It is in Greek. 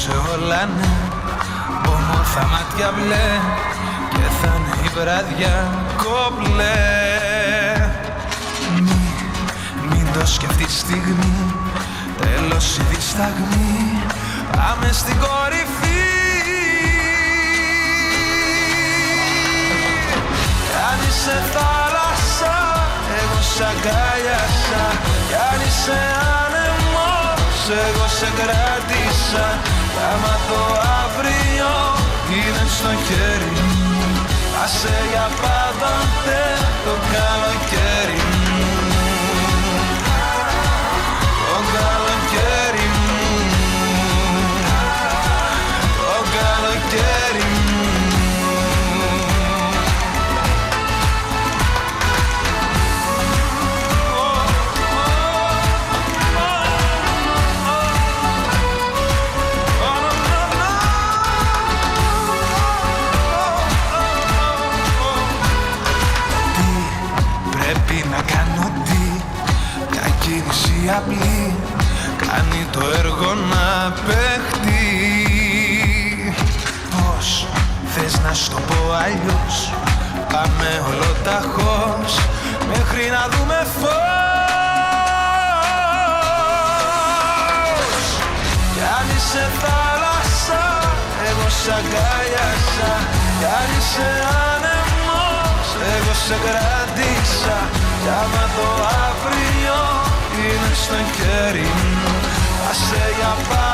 σε όλα ναι, όμορφα μάτια μπλε και θα είναι η βράδια κομπλέ. Μην το σκεφτείς στιγμή, τέλος η δισταγμή, πάμε στην κορυφή. Αν είσαι θάλασσα, εγώ σ' αγκάλιασα. Κι αν είσαι άνεμος, εγώ σε κράτησα. Κι άμα το αύριο είναι στο χέρι μου, άσε για πάντα το καλοκαίρι μου. Το καλοκαίρι μου, το καλοκαίρι μου. Απλή κάνει το έργο να παίχτει. Πώς θες να σου το πω αλλιώς, πάμε ολοταχώς μέχρι να δούμε φως. Κι αν είσαι θάλασσα, εγώ σ' αγκάλιασα. Κι αν είσαι άνεμος, εγώ σε κράτησα. Κι άμα το αύριο είναι στο χέρι μου, άσε για πάντα